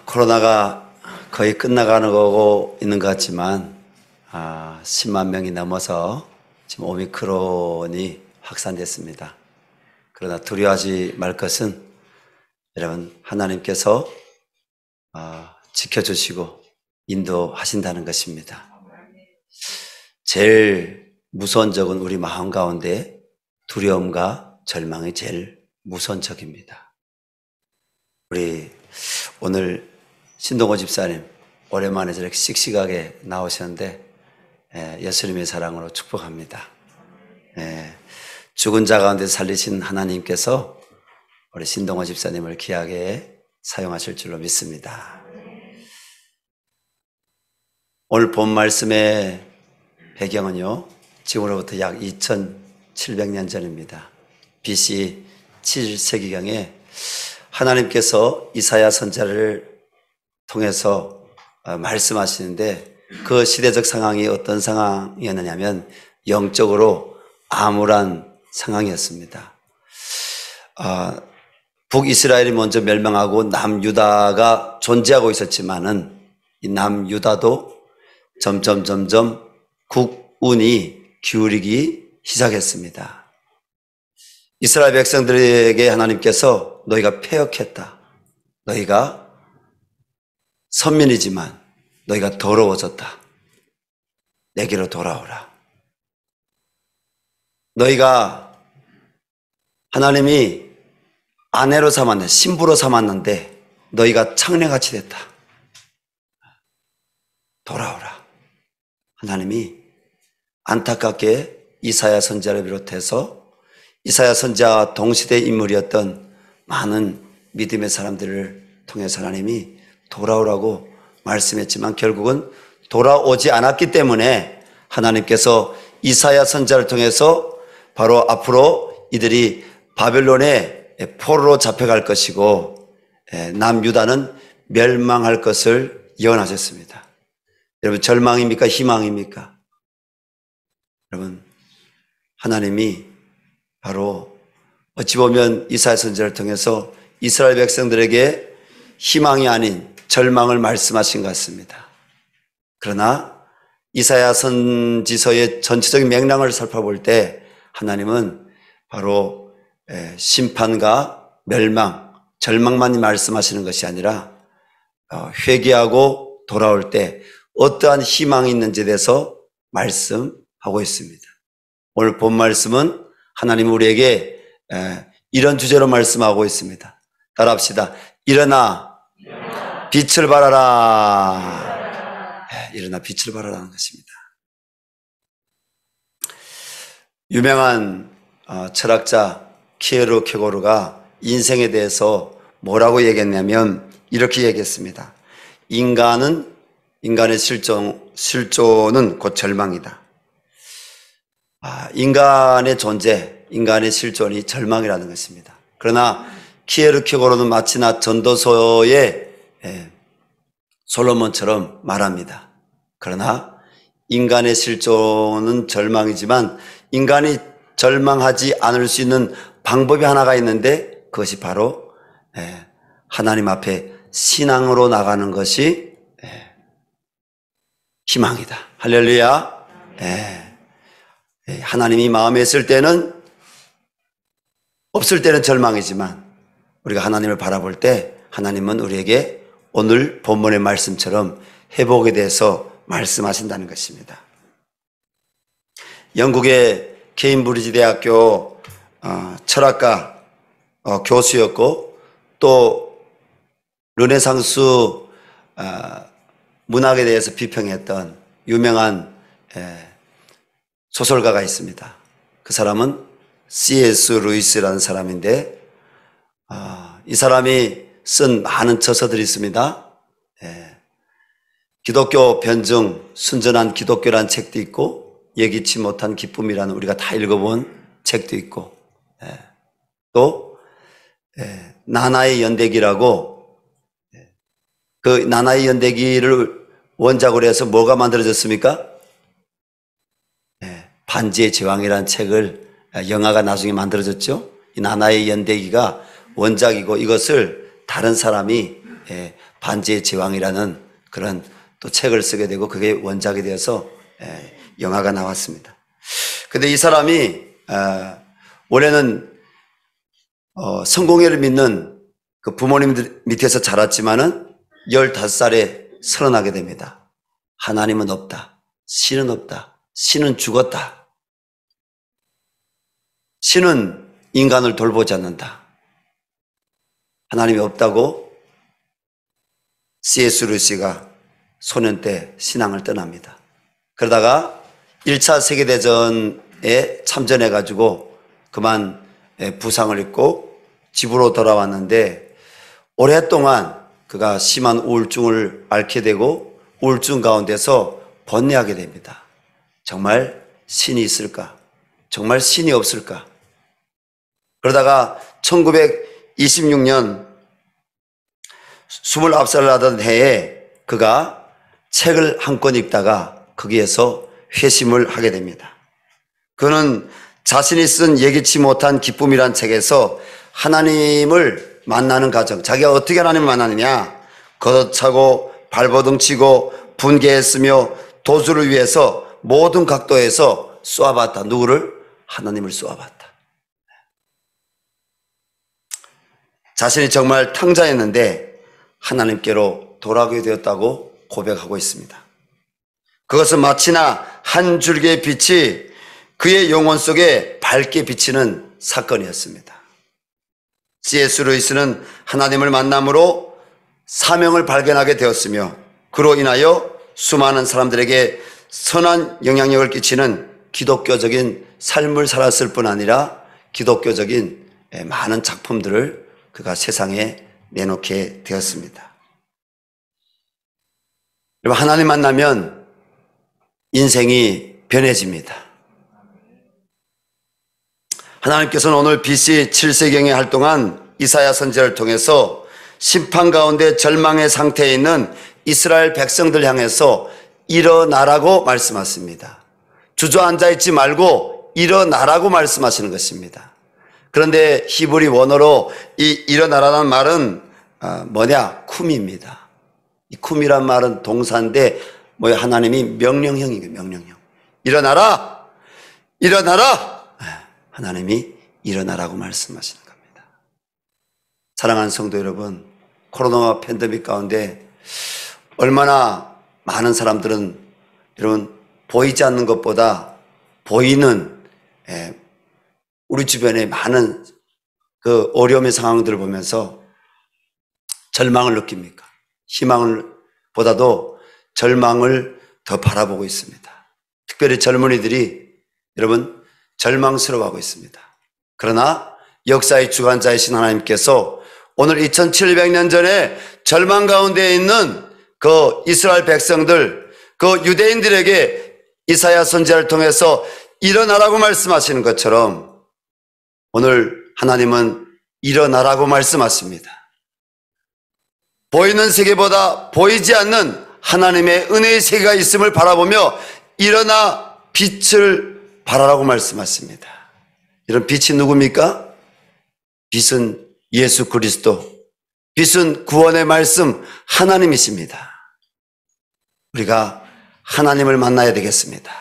코로나가 거의 끝나가는 거고 있는 것 같지만 10만 명이 넘어서 지금 오미크론이 확산됐습니다. 그러나 두려워하지 말 것은 여러분 하나님께서 지켜주시고 인도하신다는 것입니다. 제일 무서운 적은 우리 마음 가운데 두려움과 절망이 제일 무서운 적입니다. 우리 오늘 신동호 집사님 오랜만에 저렇게 씩씩하게 나오셨는데 예수님의 사랑으로 축복합니다. 죽은 자 가운데 살리신 하나님께서 우리 신동호 집사님을 귀하게 사용하실 줄로 믿습니다. 오늘 본 말씀의 배경은요, 지금으로부터 약 2700년 전입니다. BC 7세기경에 하나님께서 이사야 선지자를 통해서 말씀하시는데 그 시대적 상황이 어떤 상황이었느냐면 영적으로 암울한 상황이었습니다. 북이스라엘이 먼저 멸망하고 남유다가 존재하고 있었지만은 이 남유다도 점점 국운이 기울이기 시작했습니다. 이스라엘 백성들에게 하나님께서 너희가 패역했다. 너희가 선민이지만 너희가 더러워졌다. 내게로 돌아오라. 너희가 하나님이 아내로 삼았는데 신부로 삼았는데 너희가 창녀같이 됐다. 돌아오라. 하나님이 안타깝게 이사야 선지자를 비롯해서 이사야 선지자와 동시대 인물이었던 많은 믿음의 사람들을 통해서 하나님이 돌아오라고 말씀했지만 결국은 돌아오지 않았기 때문에 하나님께서 이사야 선지자를 통해서 바로 앞으로 이들이 바벨론의 포로로 잡혀갈 것이고 남유다는 멸망할 것을 예언하셨습니다. 여러분 절망입니까? 희망입니까? 여러분 하나님이 바로 어찌 보면 이사야 선지자를 통해서 이스라엘 백성들에게 희망이 아닌 절망을 말씀하신 것 같습니다. 그러나 이사야 선지서의 전체적인 맥락을 살펴볼 때 하나님은 바로 심판과 멸망, 절망만 말씀하시는 것이 아니라 회개하고 돌아올 때 어떠한 희망이 있는지에 대해서 말씀하고 있습니다. 오늘 본 말씀은 하나님 우리에게 이런 주제로 말씀하고 있습니다. 따라합시다. 일어나 빛을 발하라. 일어나 빛을 발하라는 것입니다. 유명한 철학자 키에르케고르가 인생에 대해서 뭐라고 얘기했냐면 이렇게 얘기했습니다. 인간의 실존은 곧 절망이다. 인간의 존재, 인간의 실존이 절망이라는 것입니다. 그러나 키에르케고르는 마치나 전도서의 솔로몬처럼 말합니다. 그러나 인간의 실존은 절망이지만 인간이 절망하지 않을 수 있는 방법이 하나가 있는데 그것이 바로 하나님 앞에 신앙으로 나가는 것이 희망이다. 할렐루야. 하나님이 마음에 있을 때는 없을 때는 절망이지만 우리가 하나님을 바라볼 때 하나님은 우리에게 오늘 본문의 말씀처럼 회복에 대해서 말씀하신다는 것입니다. 영국의 케임브리지 대학교 철학가 교수였고 또 르네상스 문학에 대해서 비평했던 유명한 소설가가 있습니다. 그 사람은 C.S. 루이스라는 사람인데 이 사람이 쓴 많은 저서들이 있습니다. 기독교 변증, 순전한 기독교라는 책도 있고 예기치 못한 기쁨이라는 우리가 다 읽어본 책도 있고 또 나나의 연대기라고 그 나나의 연대기를 원작으로 해서 뭐가 만들어졌습니까? 반지의 제왕이라는 책을 영화가 나중에 만들어졌죠. 이 나나의 연대기가 원작이고 이것을 다른 사람이 반지의 제왕이라는 그런 또 책을 쓰게 되고 그게 원작이 되어서 영화가 나왔습니다. 근데 이 사람이 원래는 성공회를 믿는 그 부모님들 밑에서 자랐지만은 15살에 선언하게 됩니다. 하나님은 없다. 신은 없다. 신은 죽었다. 신은 인간을 돌보지 않는다. 하나님이 없다고 C.S. 루이스가 소년 때 신앙을 떠납니다. 그러다가 1차 세계대전에 참전해가지고 그만 부상을 입고 집으로 돌아왔는데 오랫동안 그가 심한 우울증을 앓게 되고 우울증 가운데서 번뇌하게 됩니다. 정말 신이 있을까? 정말 신이 없을까? 그러다가 1926년 29살을 하던 해에 그가 책을 한 권 읽다가 거기에서 회심을 하게 됩니다. 그는 자신이 쓴 예기치 못한 기쁨이란 책에서 하나님을 만나는 과정, 자기가 어떻게 하나님을 만나느냐, 걷어차고 발버둥 치고 분개했으며 도주를 위해서 모든 각도에서 쏘아봤다. 누구를? 하나님을 쏘아봤다. 자신이 정말 탕자였는데 하나님께로 돌아오게 되었다고 고백하고 있습니다. 그것은 마치나 한 줄기의 빛이 그의 영혼 속에 밝게 비치는 사건이었습니다. C.S. 루이스는 하나님을 만남으로 사명을 발견하게 되었으며 그로 인하여 수많은 사람들에게 선한 영향력을 끼치는 기독교적인 삶을 살았을 뿐 아니라 기독교적인 많은 작품들을 그가 세상에 내놓게 되었습니다. 여러분, 하나님 만나면 인생이 변해집니다. 하나님께서는 오늘 BC 7세경에 활동한 이사야 선지자를 통해서 심판 가운데 절망의 상태에 있는 이스라엘 백성들 향해서 일어나라고 말씀하십니다. 주저앉아 있지 말고 일어나라고 말씀하시는 것입니다. 그런데 히브리 원어로 이 일어나라는 말은 뭐냐? 쿰입니다. 이 쿰이란 말은 동사인데 하나님이 명령형이에요. 명령형. 일어나라! 일어나라! 하나님이 일어나라고 말씀하시는 겁니다. 사랑하는 성도 여러분, 코로나 팬데믹 가운데 얼마나 많은 사람들은 여러분 보이지 않는 것보다 보이는 우리 주변에 많은 그 어려움의 상황들을 보면서 절망을 느낍니까? 희망을 보다도 절망을 더 바라보고 있습니다. 특별히 젊은이들이 여러분 절망스러워하고 있습니다. 그러나 역사의 주관자이신 하나님께서 오늘 2700년 전에 절망 가운데 있는 그 이스라엘 백성들, 그 유대인들에게 이사야 선지자를 통해서 일어나라고 말씀하시는 것처럼 오늘 하나님은 일어나라고 말씀하십니다. 보이는 세계보다 보이지 않는 하나님의 은혜의 세계가 있음을 바라보며 일어나 빛을 발하라고 말씀하십니다. 이런 빛이 누굽니까? 빛은 예수 그리스도, 빛은 구원의 말씀 하나님이십니다. 우리가 하나님을 만나야 되겠습니다.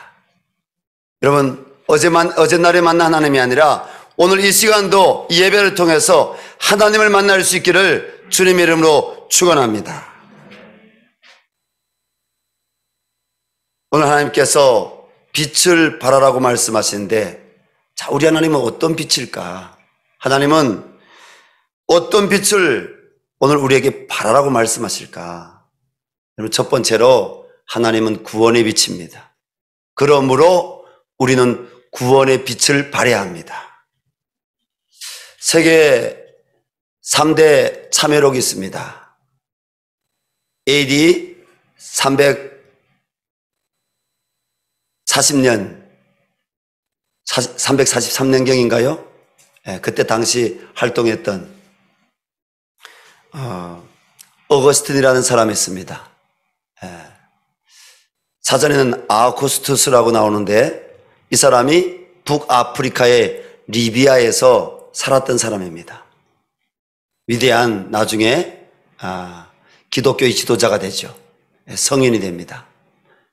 여러분, 어제날에 만난 하나님이 아니라 오늘 이 시간도 이 예배를 통해서 하나님을 만날 수 있기를 주님의 이름으로 축원합니다. 오늘 하나님께서 빛을 발하라고 말씀하시는데, 자, 우리 하나님은 어떤 빛일까? 하나님은 어떤 빛을 오늘 우리에게 발하라고 말씀하실까? 여러분, 첫 번째로 하나님은 구원의 빛입니다. 그러므로 우리는 구원의 빛을 발해야 합니다. 세계 3대 참회록이 있습니다. AD 343년경인가요? 그때 당시 활동했던 어거스틴이라는 사람이 있습니다. 사전에는 아우구스투스라고 나오는데 이 사람이 북아프리카의 리비아에서 살았던 사람입니다. 위대한 나중에 기독교의 지도자가 되죠. 성인이 됩니다.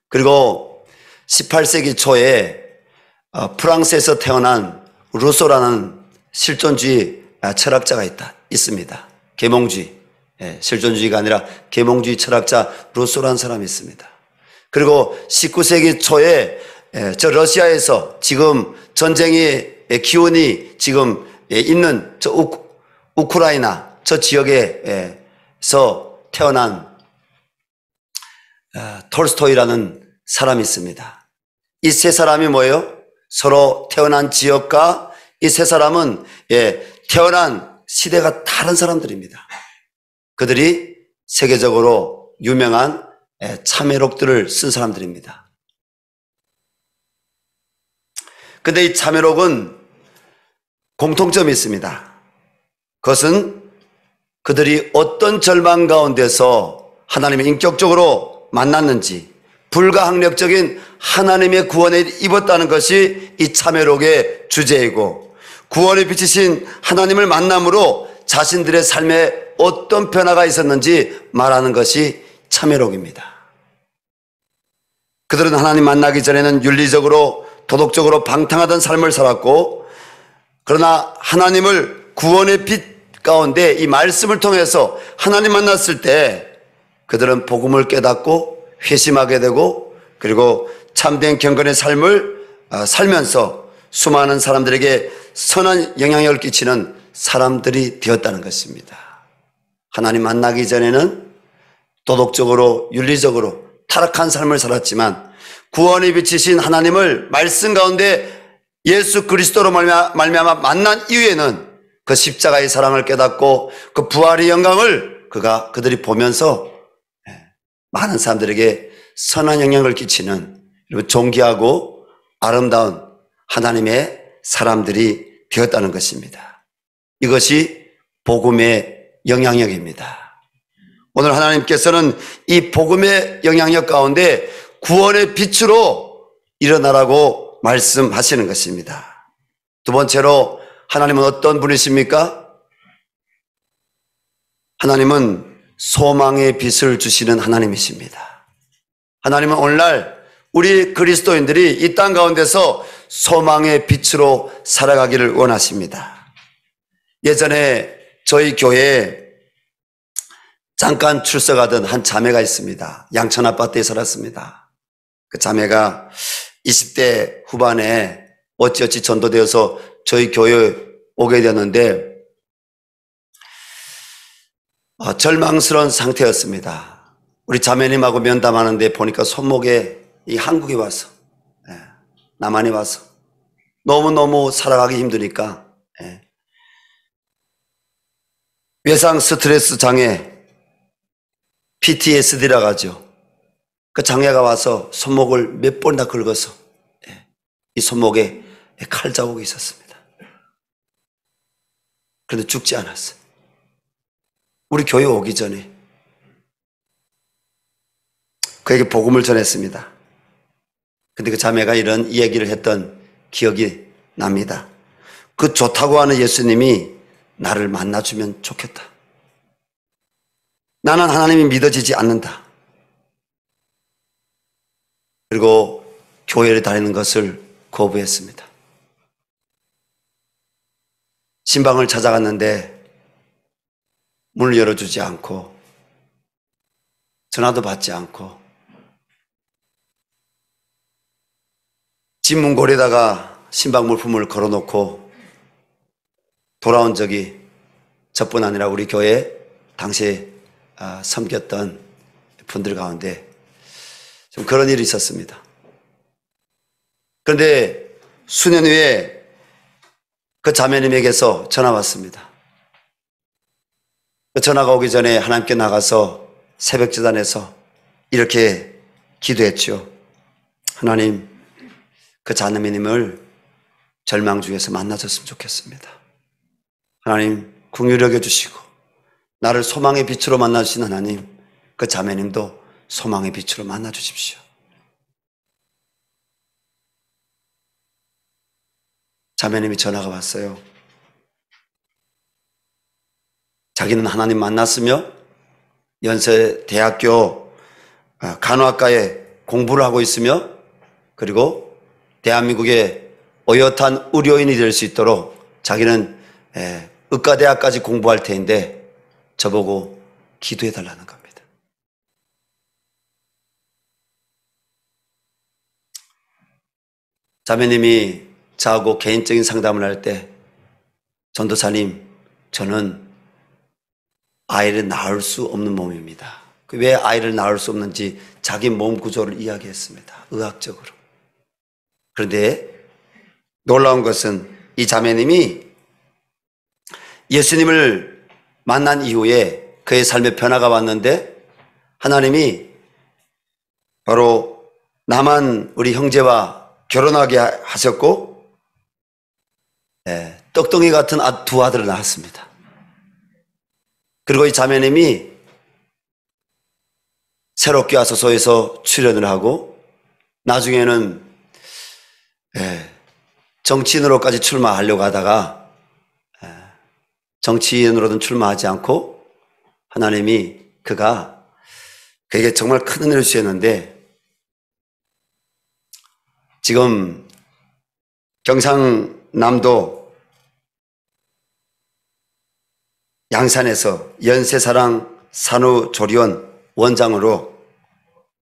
그리고 18세기 초에 프랑스에서 태어난 루소라는 실존주의 철학자가 있습니다. 계몽주의, 실존주의가 아니라 계몽주의 철학자 루소라는 사람이 있습니다. 그리고 19세기 초에 저 러시아에서 지금 전쟁의 기운이 지금 있는 저 우크라이나 저 지역에서 태어난 톨스토이라는 사람이 있습니다. 이 세 사람이 뭐예요? 서로 태어난 지역과 이 세 사람은 태어난 시대가 다른 사람들입니다. 그들이 세계적으로 유명한 참회록들을 쓴 사람들입니다. 근데 이 참회록은 공통점이 있습니다. 그것은 그들이 어떤 절망 가운데서 하나님을 인격적으로 만났는지 불가항력적인 하나님의 구원에 입었다는 것이 이 참회록의 주제이고 구원에 비치신 하나님을 만남으로 자신들의 삶에 어떤 변화가 있었는지 말하는 것이 참회록입니다. 그들은 하나님 만나기 전에는 윤리적으로 도덕적으로 방탕하던 삶을 살았고 그러나 하나님을 구원의 빛 가운데 이 말씀을 통해서 하나님 만났을 때 그들은 복음을 깨닫고 회심하게 되고 그리고 참된 경건의 삶을 살면서 수많은 사람들에게 선한 영향력을 끼치는 사람들이 되었다는 것입니다. 하나님 만나기 전에는 도덕적으로 윤리적으로 타락한 삶을 살았지만 구원에 비치신 하나님을 말씀 가운데 예수 그리스도로 말미암아 만난 이후에는 그 십자가의 사랑을 깨닫고 그 부활의 영광을 그들이 보면서 많은 사람들에게 선한 영향을 끼치는 존귀하고 아름다운 하나님의 사람들이 되었다는 것입니다. 이것이 복음의 영향력입니다. 오늘 하나님께서는 이 복음의 영향력 가운데 구원의 빛으로 일어나라고 말씀하시는 것입니다. 두 번째로 하나님은 어떤 분이십니까? 하나님은 소망의 빛을 주시는 하나님이십니다. 하나님은 오늘날 우리 그리스도인들이 이 땅 가운데서 소망의 빛으로 살아가기를 원하십니다. 예전에 저희 교회에 잠깐 출석하던 한 자매가 있습니다. 양천 아파트에 살았습니다. 그 자매가 20대 후반에 어찌어찌 전도되어서 저희 교회에 오게 되었는데 절망스러운 상태였습니다. 우리 자매님하고 면담하는데 보니까 손목에 이 한국에 와서 남한에 와서 너무너무 살아가기 힘드니까 외상 스트레스 장애 PTSD라고 하죠. 그 장애가 와서 손목을 몇 번이나 긁어서 이 손목에 칼 자국이 있었습니다. 그런데 죽지 않았어요. 우리 교회 오기 전에 그에게 복음을 전했습니다. 근데 그 자매가 이런 이야기를 했던 기억이 납니다. 그 좋다고 하는 예수님이 나를 만나주면 좋겠다. 나는 하나님이 믿어지지 않는다. 그리고 교회를 다니는 것을 거부했습니다. 신방을 찾아갔는데 문을 열어주지 않고 전화도 받지 않고 집 문고리에다가 신방 물품을 걸어놓고 돌아온 적이 저뿐 아니라 우리 교회 당시에 섬겼던 분들 가운데 좀 그런 일이 있었습니다. 그런데 수년 후에 그 자매님에게서 전화 왔습니다. 그 전화가 오기 전에 하나님께 나가서 새벽 제단에서 이렇게 기도했죠. 하나님, 그 자매님을 절망 중에서 만나줬으면 좋겠습니다. 하나님, 긍휼히 여겨주시고 나를 소망의 빛으로 만나주신 하나님, 그 자매님도 소망의 빛으로 만나주십시오. 자매님이 전화가 왔어요. 자기는 하나님 만났으며 연세 대학교 간호학과에 공부를 하고 있으며 그리고 대한민국의 어엿한 의료인이 될 수 있도록 자기는 의과대학까지 공부할 테인데 저보고 기도해 달라는 겁니다. 자매님이 저하고 개인적인 상담을 할 때 전도사님, 저는 아이를 낳을 수 없는 몸입니다. 왜 아이를 낳을 수 없는지 자기 몸 구조를 이야기했습니다. 의학적으로. 그런데 놀라운 것은 이 자매님이 예수님을 만난 이후에 그의 삶에 변화가 왔는데 하나님이 바로 남한 우리 형제와 결혼하게 하셨고 떡덩이 같은 두 아들을 낳았습니다. 그리고 이 자매님이 새롭게 와서소에서 출연을 하고 나중에는 정치인으로까지 출마하려고 하다가 정치인으로는 출마하지 않고 하나님이 그에게 정말 큰 은혜를 주셨는데 지금 경상남도 양산에서 연세사랑 산후조리원 원장으로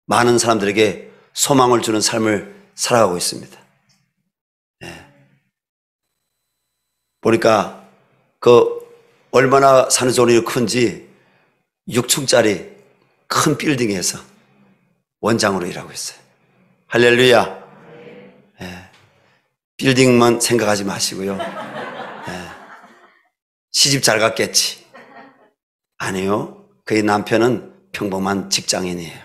많은 사람들에게 소망을 주는 삶을 살아가고 있습니다. 보니까 얼마나 산후조리원이 큰지 6층짜리 큰 빌딩에서 원장으로 일하고 있어요. 할렐루야. 빌딩만 생각하지 마시고요. 시집 잘 갔겠지. 아니요. 그의 남편은 평범한 직장인이에요.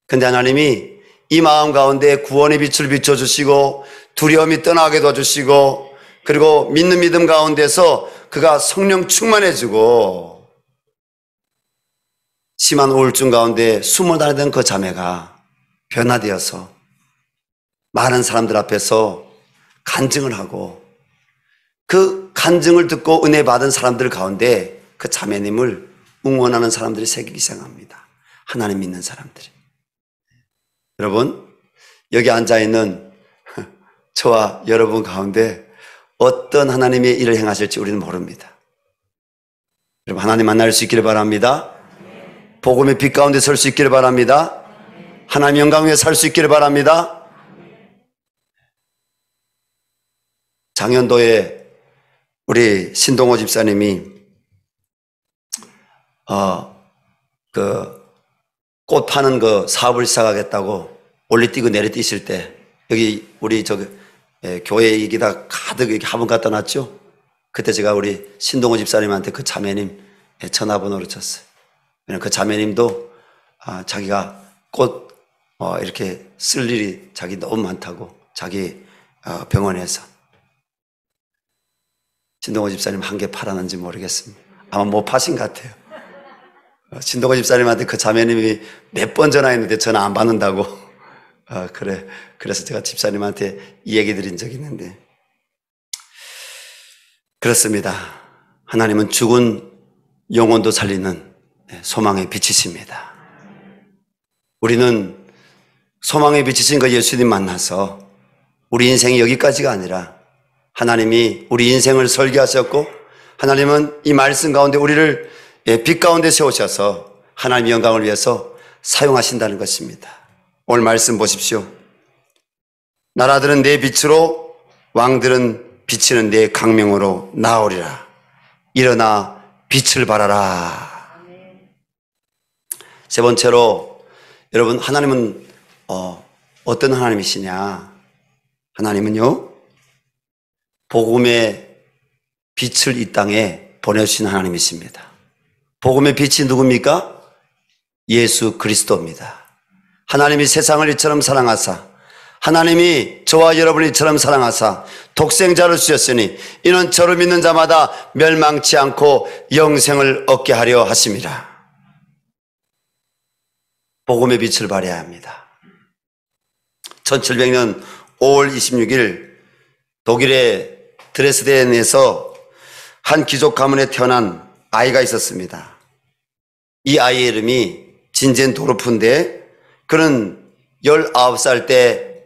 근데 하나님이 이 마음 가운데 구원의 빛을 비춰주시고 두려움이 떠나게 도와주시고 그리고 믿는 믿음 가운데서 그가 성령 충만해지고 심한 우울증 가운데 숨어 다니던 그 자매가 변화되어서 많은 사람들 앞에서 간증을 하고 그 간증을 듣고 은혜 받은 사람들 가운데 그 자매님을 응원하는 사람들이 생기기 시작합니다. 하나님 믿는 사람들이. 여러분, 여기 앉아있는 저와 여러분 가운데 어떤 하나님의 일을 행하실지 우리는 모릅니다. 여러분, 하나님 만날 수 있기를 바랍니다. 복음의 빛 가운데 설 수 있기를 바랍니다. 하나님 영광 위에 살 수 있기를 바랍니다. 장현도에 우리 신동호 집사님이 꽃 파는 그 사업을 시작하겠다고 올리뛰고 내리뛰실 때 여기 우리 교회 얘기다 가득 이렇게 화분 갖다 놨죠. 그때 제가 우리 신동호 집사님한테 그 자매님 전화번호를 줬어요. 왜냐면 그 자매님도 자기가 꽃 이렇게 쓸 일이 자기 너무 많다고 자기 병원에서 신동호 집사님 한 개 팔았는지 모르겠습니다. 아마 못 파신 것 같아요. 신동호 집사님한테 그 자매님이 몇 번 전화했는데 전화 안 받는다고. 그래서 제가 집사님한테 이 얘기 드린 적이 있는데. 그렇습니다. 하나님은 죽은 영혼도 살리는 소망의 빛이십니다. 우리는 소망의 빛이신 그 예수님 만나서 우리 인생이 여기까지가 아니라 하나님이 우리 인생을 설계하셨고 하나님은 이 말씀 가운데 우리를 빛 가운데 세우셔서 하나님의 영광을 위해서 사용하신다는 것입니다. 오늘 말씀 보십시오. 나라들은 내 빛으로 왕들은 비치는 내 강명으로 나오리라. 일어나 빛을 발하라. 세 번째로 여러분 하나님은 어떤 하나님이시냐? 하나님은요 복음의 빛을 이 땅에 보내주신 하나님이십니다. 복음의 빛이 누굽니까? 예수 그리스도입니다. 하나님이 세상을 이처럼 사랑하사 하나님이 저와 여러분을 이처럼 사랑하사 독생자를 주셨으니 이는 저를 믿는 자마다 멸망치 않고 영생을 얻게 하려 하심이라. 복음의 빛을 발해야 합니다. 1700년 5월 26일 독일의 드레스덴에서 한 귀족 가문에 태어난 아이가 있었습니다. 이 아이의 이름이 진젠도르프인데 그는 19살 때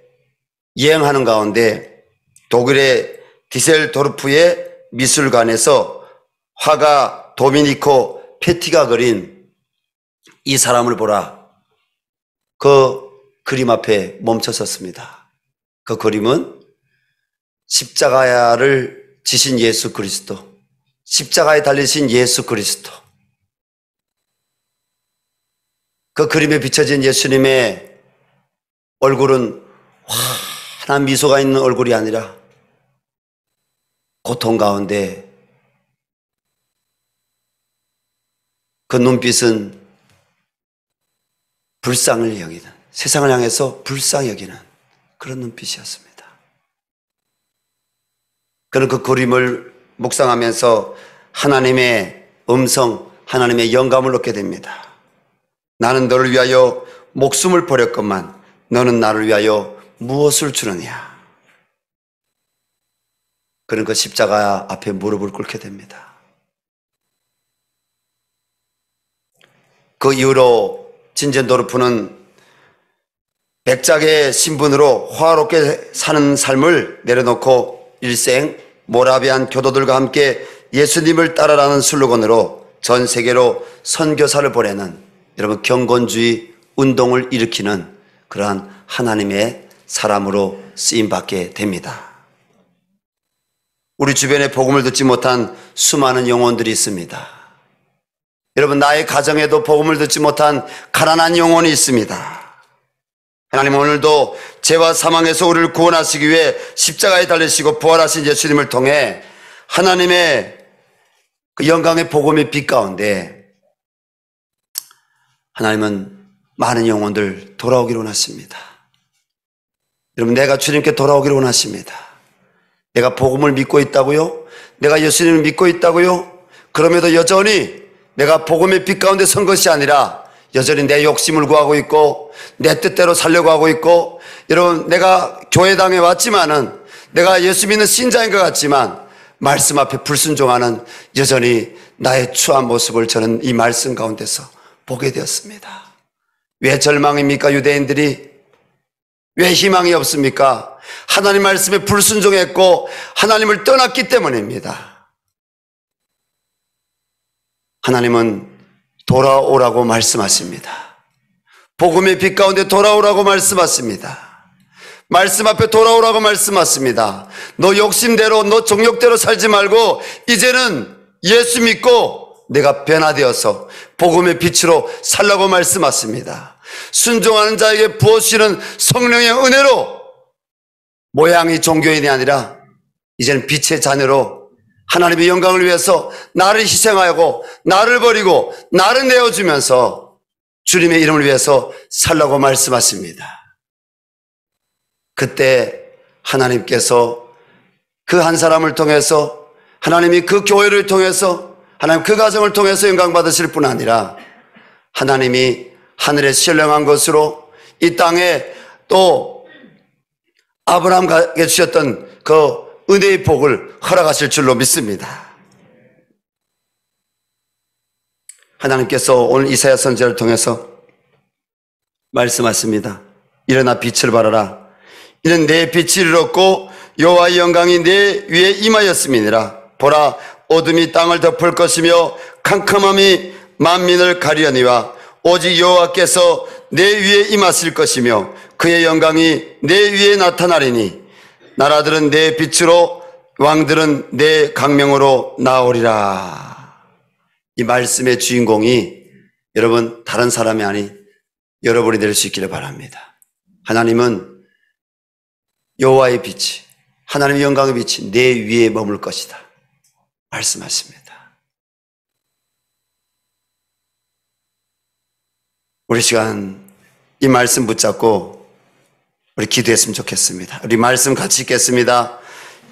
여행하는 가운데 독일의 디셀도르프의 미술관에서 화가 도미니코 페티가 그린 이 사람을 보라. 그 그림 앞에 멈춰섰습니다. 그 그림은 십자가를 지신 예수 그리스도, 십자가에 달리신 예수 그리스도. 그 그림에 비춰진 예수님의 얼굴은 환한 미소가 있는 얼굴이 아니라 고통 가운데 그 눈빛은 불쌍을 여기는, 세상을 향해서 불쌍히 여기는 그런 눈빛이었습니다. 그는 그 그림을 묵상하면서 하나님의 음성, 하나님의 영감을 얻게 됩니다. 나는 너를 위하여 목숨을 버렸건만 너는 나를 위하여 무엇을 주느냐. 그는 그 십자가 앞에 무릎을 꿇게 됩니다. 그 이후로 진젠도르프는 백작의 신분으로 화롭게 사는 삶을 내려놓고 일생 모라비안 교도들과 함께 예수님을 따라라는 슬로건으로 전 세계로 선교사를 보내는 여러분 경건주의 운동을 일으키는 그러한 하나님의 사람으로 쓰임받게 됩니다. 우리 주변에 복음을 듣지 못한 수많은 영혼들이 있습니다. 여러분 나의 가정에도 복음을 듣지 못한 가난한 영혼이 있습니다. 하나님 오늘도 죄와 사망에서 우리를 구원하시기 위해 십자가에 달리시고 부활하신 예수님을 통해 하나님의 그 영광의 복음의 빛 가운데 하나님은 많은 영혼들 돌아오기를 원하십니다. 여러분 내가 주님께 돌아오기를 원하십니다. 내가 복음을 믿고 있다고요? 내가 예수님을 믿고 있다고요? 그럼에도 여전히 내가 복음의 빛 가운데 선 것이 아니라 여전히 내 욕심을 구하고 있고 내 뜻대로 살려고 하고 있고 여러분 내가 교회당에 왔지만은 내가 예수 믿는 신자인 것 같지만 말씀 앞에 불순종하는 여전히 나의 추한 모습을 저는 이 말씀 가운데서 보게 되었습니다. 왜 절망입니까? 유대인들이 왜 희망이 없습니까? 하나님 말씀에 불순종했고 하나님을 떠났기 때문입니다. 하나님은 돌아오라고 말씀하십니다. 복음의 빛 가운데 돌아오라고 말씀하십니다. 말씀 앞에 돌아오라고 말씀하십니다. 너 욕심대로 너 정욕대로 살지 말고 이제는 예수 믿고 내가 변화되어서 복음의 빛으로 살라고 말씀하십니다. 순종하는 자에게 부어주시는 성령의 은혜로 모양이 종교인이 아니라 이제는 빛의 자녀로 하나님의 영광을 위해서 나를 희생하고 나를 버리고 나를 내어주면서 주님의 이름을 위해서 살라고 말씀하십니다. 그때 하나님께서 그 한 사람을 통해서 하나님이 그 교회를 통해서 하나님 그 가정을 통해서 영광 받으실 뿐 아니라 하나님이 하늘에 신령한 것으로 이 땅에 또 아브라함에게 주셨던 그 은혜의 복을 허락하실 줄로 믿습니다. 하나님께서 오늘 이사야 선지자를 통해서 말씀하십니다. 일어나 빛을 발하라. 이는 내 빛이 이르렀고 여호와의 영광이 내 위에 임하였음이니라. 보라 어둠이 땅을 덮을 것이며 캄캄함이 만민을 가리려니와 오직 여호와께서 내 위에 임하실 것이며 그의 영광이 내 위에 나타나리니 나라들은 내 빛으로 왕들은 내 강명으로 나오리라. 이 말씀의 주인공이 여러분 다른 사람이 아닌 여러분이 될 수 있기를 바랍니다. 하나님은 여호와의 빛이 하나님의 영광의 빛이 내 위에 머물 것이다 말씀하십니다. 우리 시간 이 말씀 붙잡고 우리 기도했으면 좋겠습니다. 우리 말씀 같이 읽겠습니다.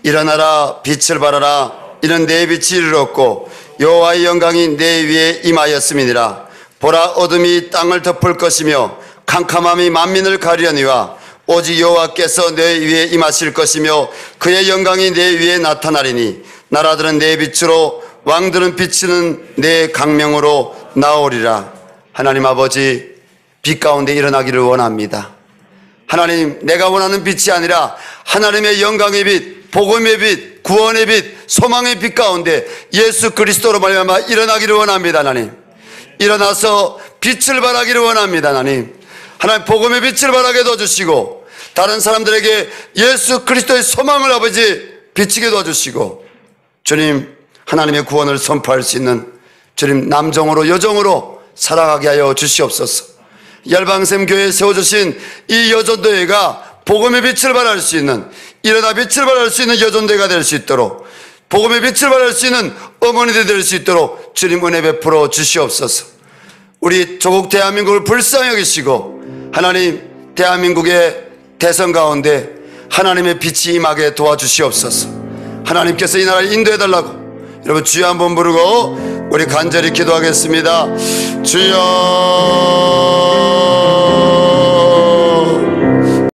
일어나라 빛을 발하라. 이는 내 빛이 이르렀고 여호와의 영광이 내 위에 임하였음이니라. 보라 어둠이 땅을 덮을 것이며 캄캄함이 만민을 가리려니와 오직 여호와께서 내 위에 임하실 것이며 그의 영광이 내 위에 나타나리니 나라들은 내 빛으로 왕들은 비치는 내 강명으로 나오리라. 하나님 아버지, 빛 가운데 일어나기를 원합니다. 하나님, 내가 원하는 빛이 아니라 하나님의 영광의 빛, 복음의 빛, 구원의 빛, 소망의 빛 가운데 예수 그리스도로 말미암아 일어나기를 원합니다. 하나님, 일어나서 빛을 발하기를 원합니다. 하나님, 복음의 빛을 발하게 도와주시고 다른 사람들에게 예수 그리스도의 소망을 아버지 비치게 도와주시고, 주님, 하나님의 구원을 선포할 수 있는 주님 남종으로 여종으로 살아가게 하여 주시옵소서. 열방샘 교회에 세워주신 이 여전도회가 복음의 빛을 발할 수 있는, 일어나 빛을 발할 수 있는 여전도회가 될 수 있도록, 복음의 빛을 발할 수 있는 어머니들이 될 수 있도록 주님 은혜 베풀어 주시옵소서. 우리 조국 대한민국을 불쌍히 여기시고 하나님, 대한민국의 대선 가운데 하나님의 빛이 임하게 도와주시옵소서. 하나님께서 이 나라를 인도해달라고 여러분 주여 한번 부르고 우리 간절히 기도하겠습니다. 주여.